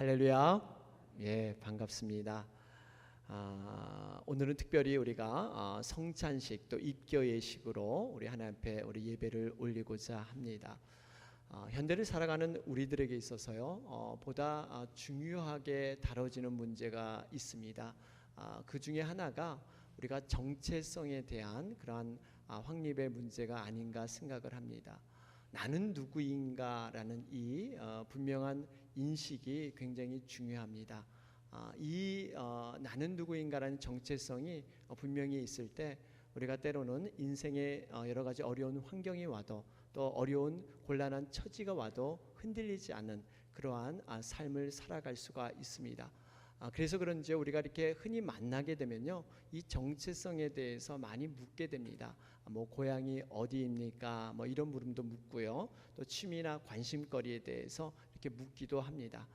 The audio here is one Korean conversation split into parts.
할렐루야. 예, 반갑습니다. 오늘은 특별히 우리가 성찬식 또 입교 예식으로 우리 하나님 앞에 우리 예배를 올리고자 합니다. 현대를 살아가는 우리들에게 있어서요, 보다 중요하게 다뤄지는 문제가 있습니다. 그 중에 하나가 우리가 정체성에 대한 그러한 확립의 문제가 아닌가 생각을 합니다. 나는 누구인가라는 이 분명한 인식이 굉장히 중요합니다. 나는 누구인가라는 정체성이 분명히 있을 때 우리가 때로는 인생의 여러 가지 어려운 환경이 와도 또 어려운 곤란한 처지가 와도 흔들리지 않는 그러한 삶을 살아갈 수가 있습니다. 그래서 그런지 우리가 이렇게 흔히 만나게 되면요, 이 정체성에 대해서 많이 묻게 됩니다. 뭐 고향이 어디입니까? 뭐 이런 물음도 묻고요. 또 취미나 관심거리에 대해서 이렇게 묻기도 합니다.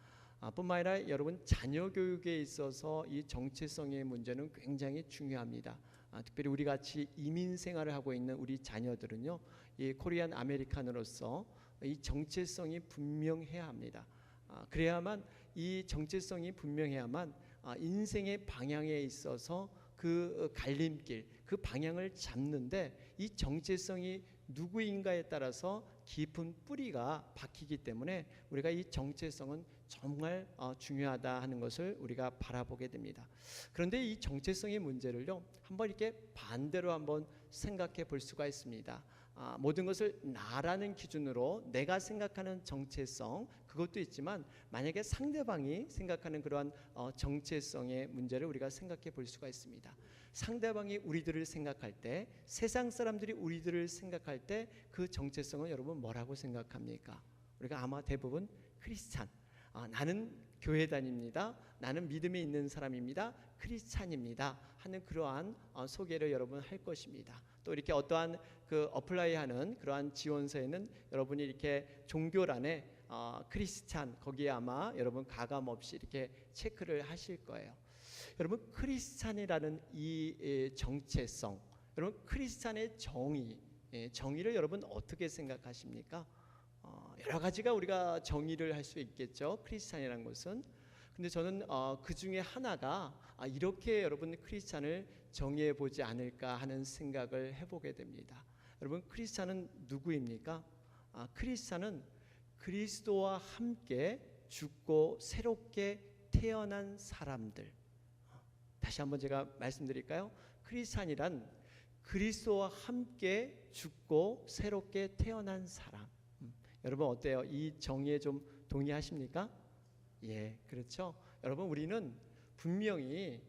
뿐만 아니라 여러분, 자녀 교육에 있어서 이 정체성의 문제는 굉장히 중요합니다. 특별히 우리 같이 이민 생활을 하고 있는 우리 자녀들은요, 이 코리안 아메리칸으로서 이 정체성이 분명해야 합니다. 그래야만 이 정체성이 분명해야만 인생의 방향에 있어서 그 갈림길, 그 방향을 잡는데 이 정체성이 누구인가에 따라서 깊은 뿌리가 박히기 때문에 우리가 이 정체성은 정말 중요하다 하는 것을 우리가 바라보게 됩니다. 그런데 이 정체성의 문제를요, 한번 이렇게 반대로 한번 생각해 볼 수가 있습니다. 모든 것을 나라는 기준으로 내가 생각하는 정체성, 그것도 있지만 만약에 상대방이 생각하는 그러한 정체성의 문제를 우리가 생각해 볼 수가 있습니다. 상대방이 우리들을 생각할 때, 세상 사람들이 우리들을 생각할 때 그 정체성은 여러분 뭐라고 생각합니까? 우리가 아마 대부분 크리스찬, 나는 교회 다닙니다, 나는 믿음이 있는 사람입니다, 크리스찬입니다 하는 그러한 소개를 여러분 할 것입니다. 또 이렇게 어떠한 그 어플라이하는 그러한 지원서에는 여러분이 이렇게 종교란에 크리스찬, 거기에 아마 여러분 가감 없이 이렇게 체크를 하실 거예요. 여러분, 크리스찬이라는 이 정체성, 여러분 크리스찬의 정의를 여러분 어떻게 생각하십니까? 여러 가지가 우리가 정의를 할 수 있겠죠, 크리스찬이라는 것은. 근데 저는 그 중에 하나가 이렇게 여러분 크리스찬을 정의해 보지 않을까 하는 생각을 해보게 됩니다. 여러분, 크리스찬은 누구입니까? 크리스찬은 그리스도와 함께 죽고 새롭게 태어난 사람들. 다시 한번 제가 말씀드릴까요? 크리스찬이란 그리스도와 함께 죽고 새롭게 태어난 사람. 여러분 어때요? 이 정의에 좀 동의하십니까? 예, 그렇죠. 여러분, 우리는 분명히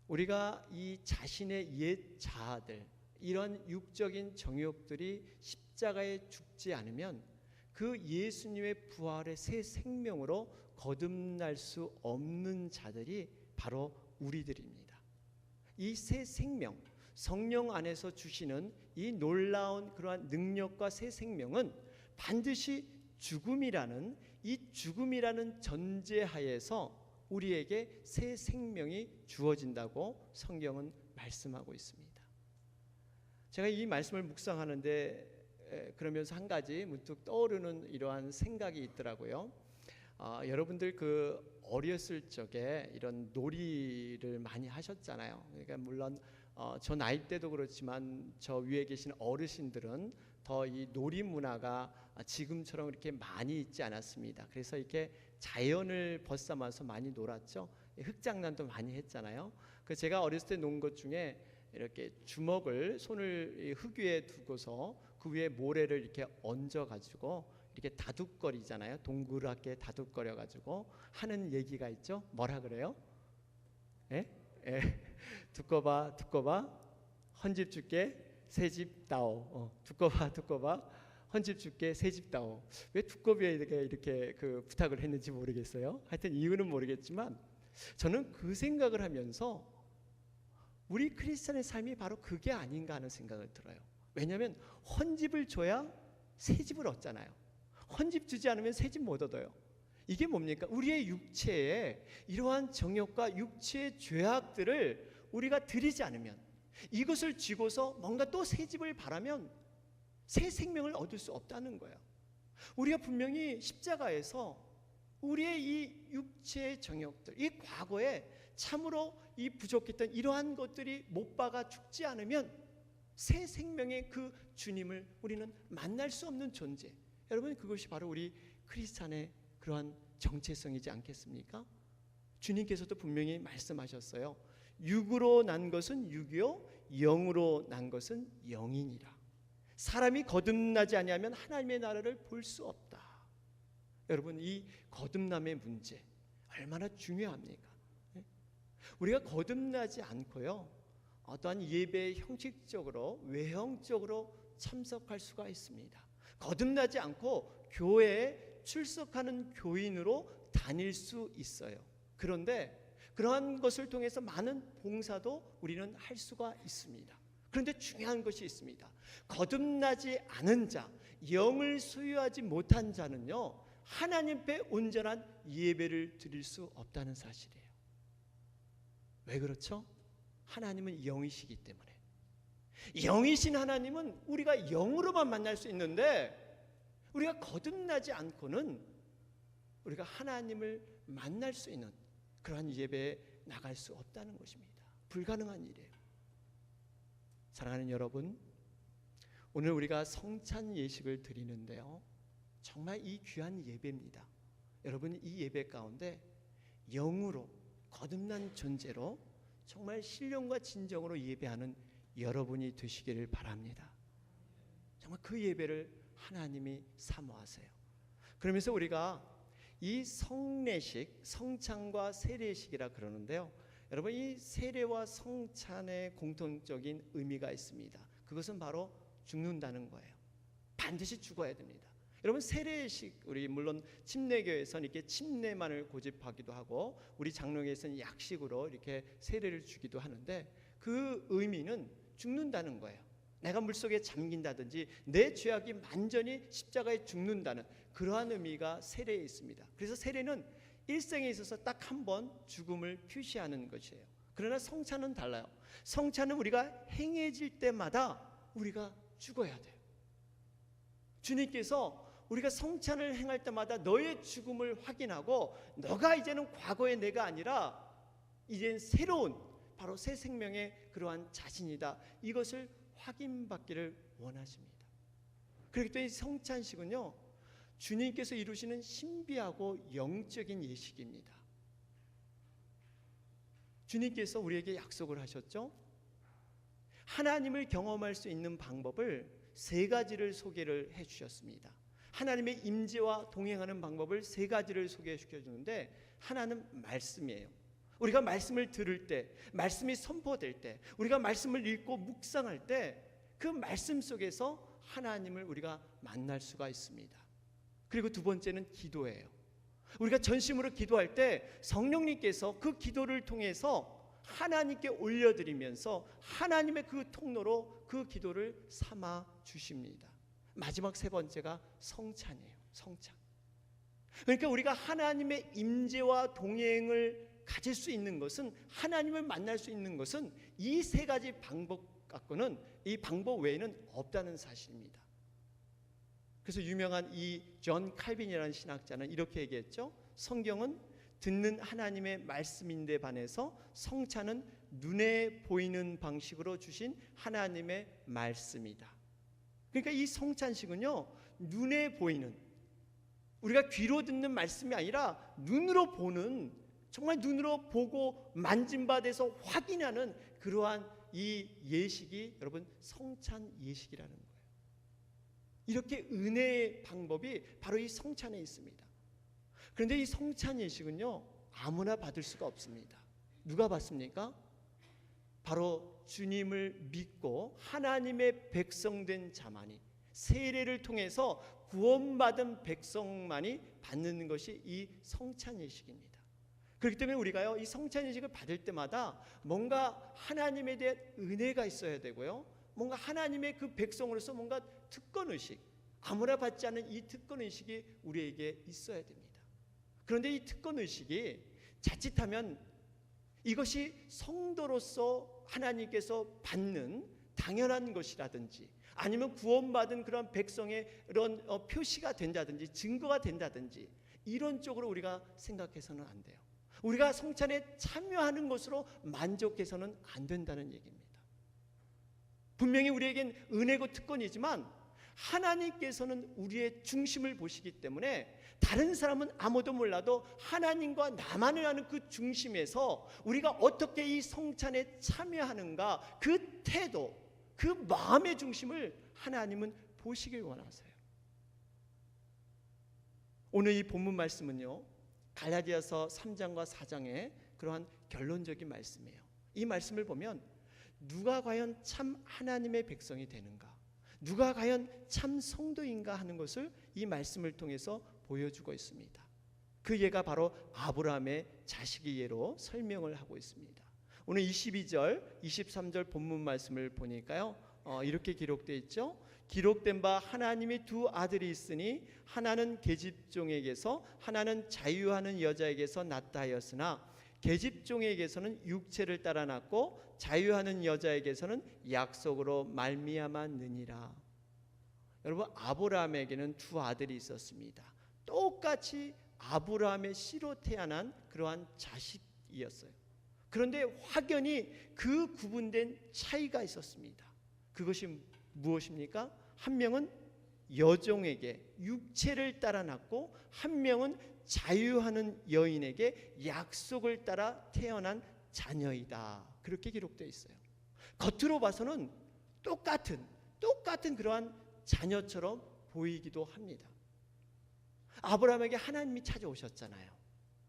우리가 이 자신의 옛 자아들, 이런 육적인 정욕들이 십자가에 죽지 않으면 그 예수님의 부활의 새 생명으로 거듭날 수 없는 자들이 바로 우리들입니다. 이 새 생명, 성령 안에서 주시는 이 놀라운 그러한 능력과 새 생명은 반드시 죽음이라는 전제하에서 우리에게 새 생명이 주어진다고 성경은 말씀하고 있습니다. 제가 이 말씀을 묵상하는데 그러면서 한 가지 문득 떠오르는 이러한 생각이 있더라고요. 여러분들 그 어렸을 적에 이런 놀이를 많이 하셨잖아요. 그러니까 물론 저 나이 때도 그렇지만 저 위에 계신 어르신들은 더 이 놀이 문화가 지금처럼 이렇게 많이 있지 않았습니다. 그래서 이렇게 자연을 벗삼아서 많이 놀았죠. 흙장난도 많이 했잖아요. 그 제가 어렸을 때 논 것 중에 이렇게 손을 흙 위에 두고서 그 위에 모래를 이렇게 얹어 가지고 이렇게 다둑거리잖아요. 동그랗게 다둑거려 가지고 하는 얘기가 있죠. 뭐라 그래요? 예? 예. 두꺼봐 헌집 줄게 새집 다오. 두꺼봐 헌집 줄게 새집 다오. 왜 두꺼비에게 이렇게 그 부탁을 했는지 모르겠어요. 하여튼 이유는 모르겠지만 저는 그 생각을 하면서 우리 크리스찬의 삶이 바로 그게 아닌가 하는 생각을 들어요. 왜냐하면 헌집을 줘야 새집을 얻잖아요. 헌집 주지 않으면 새집 못 얻어요. 이게 뭡니까? 우리의 육체에 이러한 정욕과 육체의 죄악들을 우리가 드리지 않으면, 이것을 쥐고서 뭔가 또 새 집을 바라면 새 생명을 얻을 수 없다는 거예요. 우리가 분명히 십자가에서 우리의 이 육체의 정욕들, 이 과거에 참으로 이 부족했던 이러한 것들이 못 박아 죽지 않으면 새 생명의 그 주님을 우리는 만날 수 없는 존재. 여러분, 그것이 바로 우리 크리스찬의 그러한 정체성이지 않겠습니까? 주님께서도 분명히 말씀하셨어요. 육으로 난 것은 육이요 영으로 난 것은 영이니라. 사람이 거듭나지 아니하면 하나님의 나라를 볼 수 없다. 여러분, 이 거듭남의 문제 얼마나 중요합니까? 우리가 거듭나지 않고요, 어떠한 예배에 형식적으로 외형적으로 참석할 수가 있습니다. 거듭나지 않고 교회에 출석하는 교인으로 다닐 수 있어요. 그런데 그러한 것을 통해서 많은 봉사도 우리는 할 수가 있습니다. 그런데 중요한 것이 있습니다. 거듭나지 않은 자, 영을 소유하지 못한 자는요, 하나님 앞에 온전한 예배를 드릴 수 없다는 사실이에요. 왜 그렇죠? 하나님은 영이시기 때문에. 영이신 하나님은 우리가 영으로만 만날 수 있는데, 우리가 거듭나지 않고는 우리가 하나님을 만날 수 있는 그러한 예배에 나갈 수 없다는 것입니다. 불가능한 일이에요. 사랑하는 여러분, 오늘 우리가 성찬 예식을 드리는데요, 정말 이 귀한 예배입니다. 여러분, 이 예배 가운데 영으로 거듭난 존재로 정말 신령과 진정으로 예배하는 여러분이 되시기를 바랍니다. 정말 그 예배를 하나님이 사모하세요. 그러면서 우리가 이 성례식, 성찬과 세례식이라 그러는데요, 여러분, 이 세례와 성찬의 공통적인 의미가 있습니다. 그것은 바로 죽는다는 거예요. 반드시 죽어야 됩니다. 여러분, 세례식, 우리 물론 침례교에서는 이렇게 침례만을 고집하기도 하고, 우리 장로교에서는 약식으로 이렇게 세례를 주기도 하는데, 그 의미는 죽는다는 거예요. 내가 물속에 잠긴다든지 내 죄악이 완전히 십자가에 죽는다는 그러한 의미가 세례에 있습니다. 그래서 세례는 일생에 있어서 딱 한 번 죽음을 표시하는 것이에요. 그러나 성찬은 달라요. 성찬은 우리가 행해질 때마다 우리가 죽어야 돼요. 주님께서 우리가 성찬을 행할 때마다 너의 죽음을 확인하고, 너가 이제는 과거의 내가 아니라 이제는 새로운 바로 새 생명의 그러한 자신이다, 이것을 확인받기를 원하십니다. 그렇기 때문에 성찬식은요, 주님께서 이루시는 신비하고 영적인 예식입니다. 주님께서 우리에게 약속을 하셨죠. 하나님을 경험할 수 있는 방법을 세 가지를 소개를 해 주셨습니다. 하나님의 임재와 동행하는 방법을 세 가지를 소개시켜 주는데, 하나는 말씀이에요. 우리가 말씀을 들을 때, 말씀이 선포될 때, 우리가 말씀을 읽고 묵상할 때 그 말씀 속에서 하나님을 우리가 만날 수가 있습니다. 그리고 두 번째는 기도예요. 우리가 전심으로 기도할 때 성령님께서 그 기도를 통해서 하나님께 올려드리면서 하나님의 그 통로로 그 기도를 삼아 주십니다. 마지막 세 번째가 성찬이에요. 성찬. 그러니까 우리가 하나님의 임재와 동행을 가질 수 있는 것은, 하나님을 만날 수 있는 것은 이 세 가지 방법 갖고는, 이 방법 외에는 없다는 사실입니다. 그래서 유명한 이 존 칼빈이라는 신학자는 이렇게 얘기했죠. 성경은 듣는 하나님의 말씀인데 반해서 성찬은 눈에 보이는 방식으로 주신 하나님의 말씀이다. 그러니까 이 성찬식은요, 눈에 보이는, 우리가 귀로 듣는 말씀이 아니라 눈으로 보는, 정말 눈으로 보고 만진바돼서 확인하는 그러한 이 예식이 여러분 성찬 예식이라는 거예요. 이렇게 은혜의 방법이 바로 이 성찬에 있습니다. 그런데 이 성찬 예식은요, 아무나 받을 수가 없습니다. 누가 받습니까? 바로 주님을 믿고 하나님의 백성된 자만이, 세례를 통해서 구원받은 백성만이 받는 것이 이 성찬 예식입니다. 그렇기 때문에 우리가요, 이 성찬 예식을 받을 때마다 뭔가 하나님에 대한 은혜가 있어야 되고요, 뭔가 하나님의 그 백성으로서 뭔가 특권의식, 아무나 받지 않는 이 특권의식이 우리에게 있어야 됩니다. 그런데 이 특권의식이 자칫하면 이것이 성도로서 하나님께서 받는 당연한 것이라든지, 아니면 구원받은 그런 백성의 이런 표시가 된다든지 증거가 된다든지, 이런 쪽으로 우리가 생각해서는 안 돼요. 우리가 성찬에 참여하는 것으로 만족해서는 안 된다는 얘기입니다. 분명히 우리에겐 은혜고 특권이지만 하나님께서는 우리의 중심을 보시기 때문에 다른 사람은 아무도 몰라도 하나님과 나만을 아는 그 중심에서 우리가 어떻게 이 성찬에 참여하는가, 그 태도, 그 마음의 중심을 하나님은 보시길 원하세요. 오늘 이 본문 말씀은요, 갈라디아서 3장과 4장의 그러한 결론적인 말씀이에요. 이 말씀을 보면 누가 과연 참 하나님의 백성이 되는가, 누가 과연 참 성도인가 하는 것을 이 말씀을 통해서 보여주고 있습니다. 그 예가 바로 아브라함의 자식의 예로 설명을 하고 있습니다. 오늘 22절, 23절 본문 말씀을 보니까요, 이렇게 기록되어 있죠. 기록된 바 하나님이 두 아들이 있으니 하나는 계집종에게서 하나는 자유하는 여자에게서 낳다 하였으나 계집종에게서는 육체를 따라 낳고 자유하는 여자에게서는 약속으로 말미암았느니라. 여러분, 아브라함에게는 두 아들이 있었습니다. 똑같이 아브라함의 씨로 태어난 그러한 자식이었어요. 그런데 확연히 그 구분된 차이가 있었습니다. 그것이 무엇입니까? 한 명은 여종에게 육체를 따라 낳고 한 명은 자유하는 여인에게 약속을 따라 태어난 자녀이다. 그렇게 기록되어 있어요. 겉으로 봐서는 똑같은 그러한 자녀처럼 보이기도 합니다. 아브라함에게 하나님이 찾아오셨잖아요.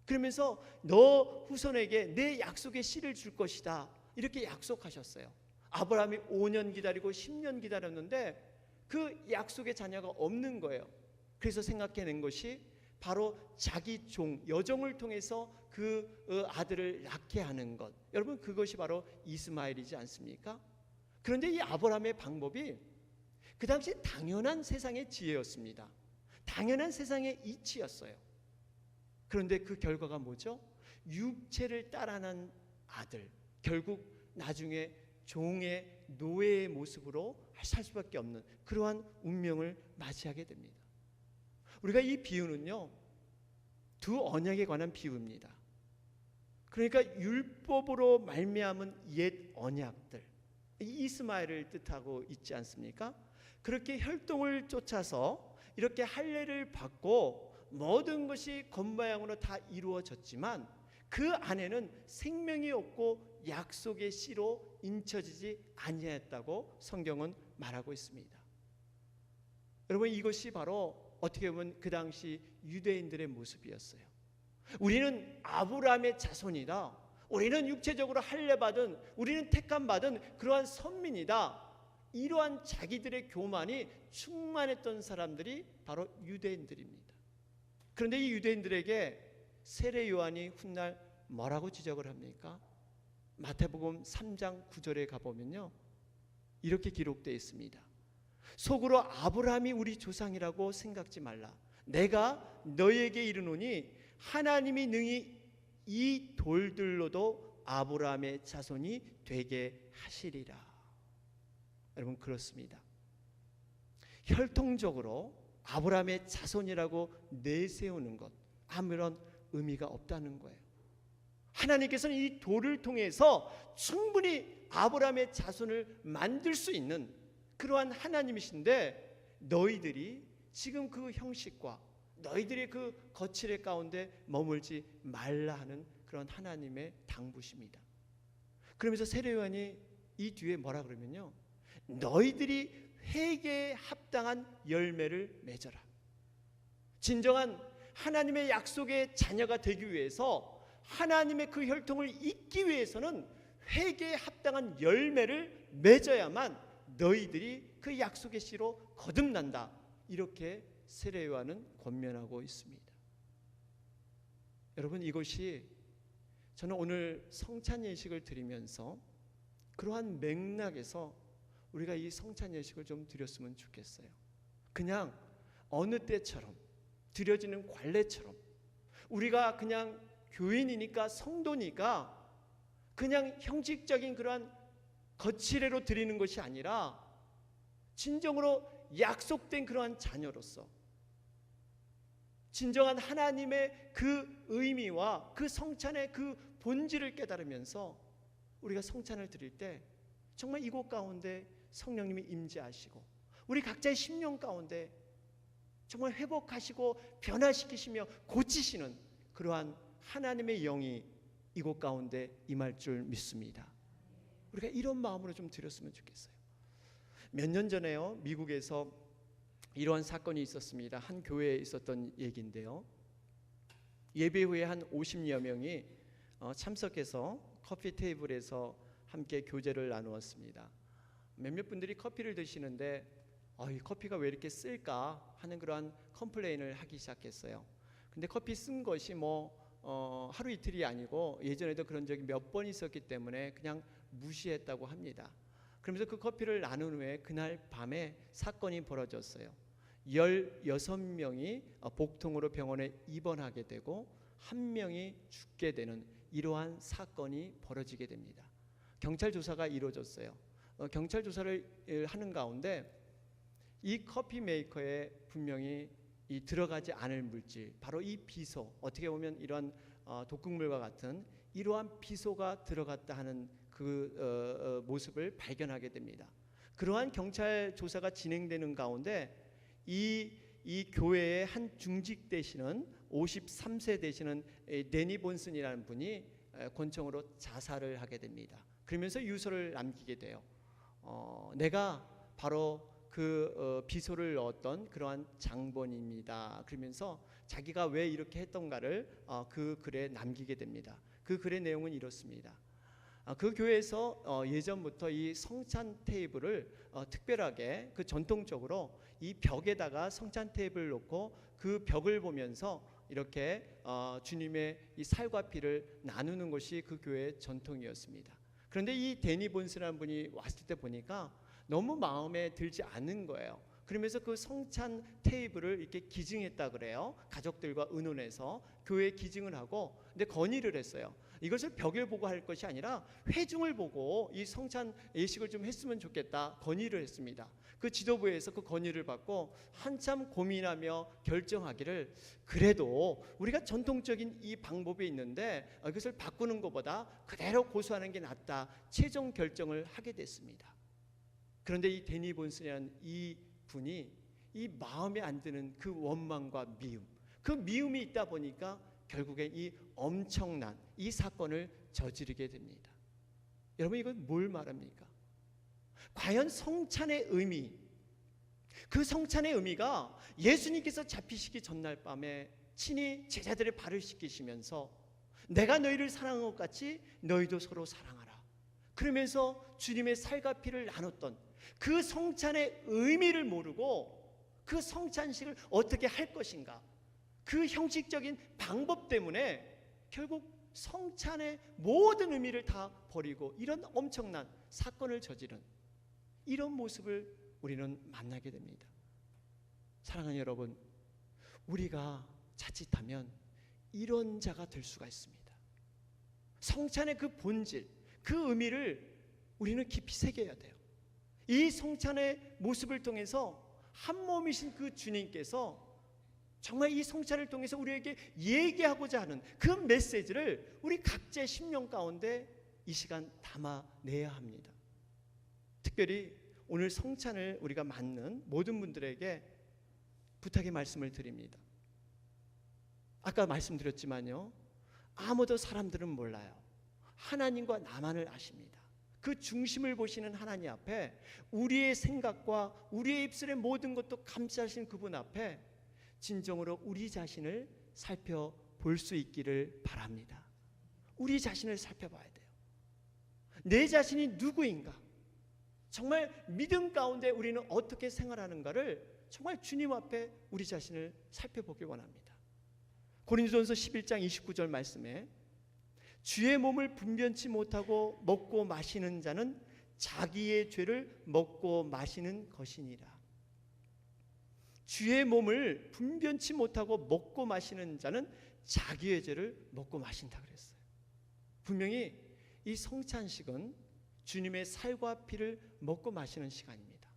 그러면서 너 후손에게 내 약속의 씨를 줄 것이다, 이렇게 약속하셨어요. 아브라함이 5년 기다리고 10년 기다렸는데 그 약속의 자녀가 없는 거예요. 그래서 생각해낸 것이 바로 자기 종, 여종을 통해서 그 아들을 낳게 하는 것. 여러분, 그것이 바로 이스마엘이지 않습니까? 그런데 이 아브라함의 방법이 그 당시 당연한 세상의 지혜였습니다. 당연한 세상의 이치였어요. 그런데 그 결과가 뭐죠? 육체를 따라난 아들, 결국 나중에 종의 노예의 모습으로 살 수밖에 없는 그러한 운명을 맞이하게 됩니다. 우리가 이 비유는요, 두 언약에 관한 비유입니다. 그러니까 율법으로 말미암은 옛 언약들, 이스마엘을 뜻하고 있지 않습니까? 그렇게 혈통을 쫓아서 이렇게 할례를 받고 모든 것이 겉모양으로 다 이루어졌지만 그 안에는 생명이 없고 약속의 씨로 인쳐지지 아니하였다고 성경은 말하고 있습니다. 여러분, 이것이 바로 어떻게 보면 그 당시 유대인들의 모습이었어요. 우리는 아브라함의 자손이다, 우리는 육체적으로 할례받은, 우리는 택함받은 그러한 선민이다, 이러한 자기들의 교만이 충만했던 사람들이 바로 유대인들입니다. 그런데 이 유대인들에게 세례 요한이 훗날 뭐라고 지적을 합니까? 마태복음 3장 9절에 가보면요, 이렇게 기록되어 있습니다. 속으로 아브라함이 우리 조상이라고 생각지 말라. 내가 너에게 이르노니 하나님이 능히 이 돌들로도 아브라함의 자손이 되게 하시리라. 여러분, 그렇습니다. 혈통적으로 아브라함의 자손이라고 내세우는 것, 아무런 의미가 없다는 거예요. 하나님께서는 이 돌을 통해서 충분히 아브라함의 자손을 만들 수 있는 그러한 하나님이신데, 너희들이 지금 그 형식과 너희들의 그 거칠의 가운데 머물지 말라 하는 그런 하나님의 당부십니다. 그러면서 세례 요한이 이 뒤에 뭐라 그러면요, 너희들이 회개에 합당한 열매를 맺어라. 진정한 하나님의 약속의 자녀가 되기 위해서, 하나님의 그 혈통을 잇기 위해서는 회개에 합당한 열매를 맺어야만 너희들이 그 약속의 씨로 거듭난다, 이렇게 세례 요한은 권면하고 있습니다. 여러분, 이것이 저는 오늘 성찬 예식을 드리면서 그러한 맥락에서 우리가 이 성찬 예식을 좀 드렸으면 좋겠어요. 그냥 어느 때처럼 드려지는 관례처럼, 우리가 그냥 교인이니까, 성도니까 그냥 형식적인 그러한 거칠애로 드리는 것이 아니라 진정으로 약속된 그러한 자녀로서, 진정한 하나님의 그 의미와 그 성찬의 그 본질을 깨달으면서 우리가 성찬을 드릴 때 정말 이곳 가운데 성령님이 임재하시고 우리 각자의 심령 가운데 정말 회복하시고 변화시키시며 고치시는 그러한 하나님의 영이 이곳 가운데 임할 줄 믿습니다. 우리가 이런 마음으로 좀 드렸으면 좋겠어요. 몇 년 전에요, 미국에서 이러한 사건이 있었습니다. 한 교회에 있었던 얘기인데요. 예배 후에 한 50여 명이 참석해서 커피 테이블에서 함께 교제를 나누었습니다. 몇몇 분들이 커피를 드시는데 이 커피가 왜 이렇게 쓸까 하는 그러한 컴플레인을 하기 시작했어요. 근데 커피 쓴 것이 하루 이틀이 아니고 예전에도 그런 적이 몇 번 있었기 때문에 그냥 무시했다고 합니다. 그러면서 그 커피를 나눈 후에 그날 밤에 사건이 벌어졌어요. 16명이 복통으로 병원에 입원하게 되고 1명이 죽게 되는 이러한 사건이 벌어지게 됩니다. 경찰 조사가 이루어졌어요. 경찰 조사를 하는 가운데 이 커피 메이커에 분명히 이 들어가지 않을 물질, 바로 이 비소, 어떻게 보면 이러한 독극물과 같은 이러한 비소가 들어갔다 하는 그 모습을 발견하게 됩니다. 그러한 경찰 조사가 진행되는 가운데 이 교회의 한 중직 되시는 53세 되시는 데니 본슨이라는 분이 권총으로 자살을 하게 됩니다. 그러면서 유서를 남기게 돼요. 내가 바로 그 비소를 넣었던 그러한 장본입니다. 그러면서 자기가 왜 이렇게 했던가를 그 글에 남기게 됩니다. 그 글의 내용은 이렇습니다. 그 교회에서 예전부터 이 성찬 테이블을 특별하게 그 전통적으로 이 벽에다가 성찬 테이블을 놓고 그 벽을 보면서 이렇게 주님의 이 살과 피를 나누는 것이 그 교회의 전통이었습니다. 그런데 이 데니 본스라는 분이 왔을 때 보니까 너무 마음에 들지 않는 거예요. 그러면서 그 성찬 테이블을 이렇게 기증했다 그래요. 가족들과 의논해서 교회에 기증을 하고, 근데 건의를 했어요. 이것을 벽을 보고 할 것이 아니라 회중을 보고 이 성찬 예식을 좀 했으면 좋겠다 건의를 했습니다. 그 지도부에서 그 건의를 받고 한참 고민하며 결정하기를, 그래도 우리가 전통적인 이 방법이 있는데 이것을 바꾸는 것보다 그대로 고수하는 게 낫다, 최종 결정을 하게 됐습니다. 그런데 이 데니 본슨이라는 이 분이 이 마음에 안 드는 그 원망과 미움, 그 미움이 있다 보니까 결국엔 이 엄청난 이 사건을 저지르게 됩니다. 여러분, 이건 뭘 말합니까? 과연 성찬의 의미, 그 성찬의 의미가 예수님께서 잡히시기 전날 밤에 친히 제자들의 발을 씻기시면서 내가 너희를 사랑한 것 같이 너희도 서로 사랑하라, 그러면서 주님의 살과 피를 나눴던 그 성찬의 의미를 모르고 그 성찬식을 어떻게 할 것인가, 그 형식적인 방법 때문에 결국 성찬의 모든 의미를 다 버리고 이런 엄청난 사건을 저지른 이런 모습을 우리는 만나게 됩니다. 사랑하는 여러분, 우리가 자칫하면 이런 자가 될 수가 있습니다. 성찬의 그 본질, 그 의미를 우리는 깊이 새겨야 돼요. 이 성찬의 모습을 통해서 한 몸이신 그 주님께서 정말 이 성찬을 통해서 우리에게 얘기하고자 하는 그 메시지를 우리 각자의 심령 가운데 이 시간 담아내야 합니다. 특별히 오늘 성찬을 우리가 맞는 모든 분들에게 부탁의 말씀을 드립니다. 아까 말씀드렸지만요, 아무도 사람들은 몰라요. 하나님과 나만을 아십니다. 그 중심을 보시는 하나님 앞에 우리의 생각과 우리의 입술의 모든 것도 감싸신 그분 앞에 진정으로 우리 자신을 살펴볼 수 있기를 바랍니다. 우리 자신을 살펴봐야 돼요. 내 자신이 누구인가, 정말 믿음 가운데 우리는 어떻게 생활하는가를 정말 주님 앞에 우리 자신을 살펴보길 원합니다. 고린도전서 11장 29절 말씀에 주의 몸을 분변치 못하고 먹고 마시는 자는 자기의 죄를 먹고 마시는 것이니라. 주의 몸을 분변치 못하고 먹고 마시는 자는 자기의 죄를 먹고 마신다 그랬어요. 분명히 이 성찬식은 주님의 살과 피를 먹고 마시는 시간입니다.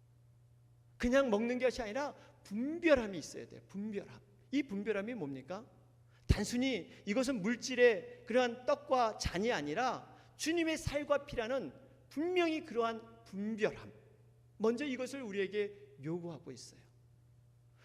그냥 먹는 것이 아니라 분별함이 있어야 돼요. 분별함. 이 분별함이 뭡니까? 단순히 이것은 물질의 그러한 떡과 잔이 아니라 주님의 살과 피라는 분명히 그러한 분별함, 먼저 이것을 우리에게 요구하고 있어요.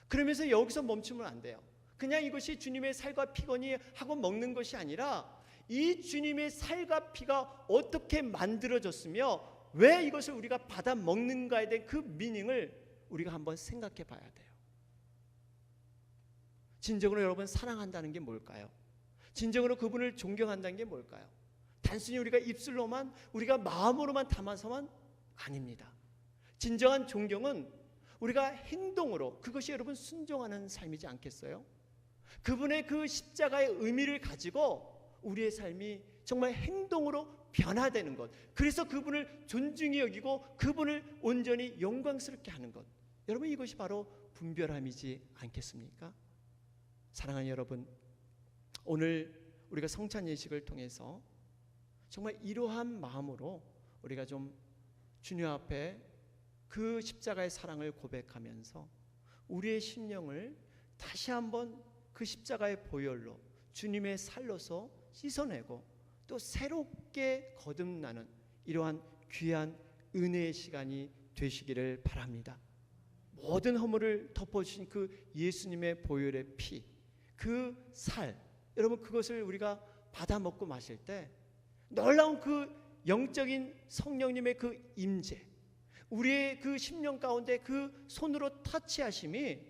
그러면서 여기서 멈추면 안 돼요. 그냥 이것이 주님의 살과 피거니 하고 먹는 것이 아니라 이 주님의 살과 피가 어떻게 만들어졌으며 왜 이것을 우리가 받아 먹는가에 대한 그 미닝을 우리가 한번 생각해 봐야 돼요. 진정으로 여러분 사랑한다는 게 뭘까요? 진정으로 그분을 존경한다는 게 뭘까요? 단순히 우리가 입술로만, 우리가 마음으로만 담아서만 아닙니다. 진정한 존경은 우리가 행동으로, 그것이 여러분 순종하는 삶이지 않겠어요? 그분의 그 십자가의 의미를 가지고 우리의 삶이 정말 행동으로 변화되는 것, 그래서 그분을 존중히 여기고 그분을 온전히 영광스럽게 하는 것, 여러분 이것이 바로 분별함이지 않겠습니까? 사랑하는 여러분, 오늘 우리가 성찬 예식을 통해서 정말 이러한 마음으로 우리가 좀 주님 앞에 그 십자가의 사랑을 고백하면서 우리의 심령을 다시 한번 그 십자가의 보혈로 주님의 살로서 씻어내고 또 새롭게 거듭나는 이러한 귀한 은혜의 시간이 되시기를 바랍니다. 모든 허물을 덮어주신 그 예수님의 보혈의 피, 그 살, 여러분 그것을 우리가 받아 먹고 마실 때 놀라운 그 영적인 성령님의 그 임재, 우리의 그 심령 가운데 그 손으로 터치하심이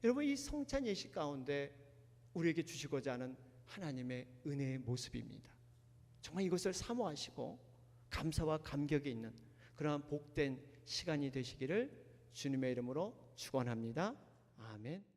여러분 이 성찬 예식 가운데 우리에게 주시고자 하는 하나님의 은혜의 모습입니다. 정말 이것을 사모하시고 감사와 감격이 있는 그러한 복된 시간이 되시기를 주님의 이름으로 축원합니다. 아멘.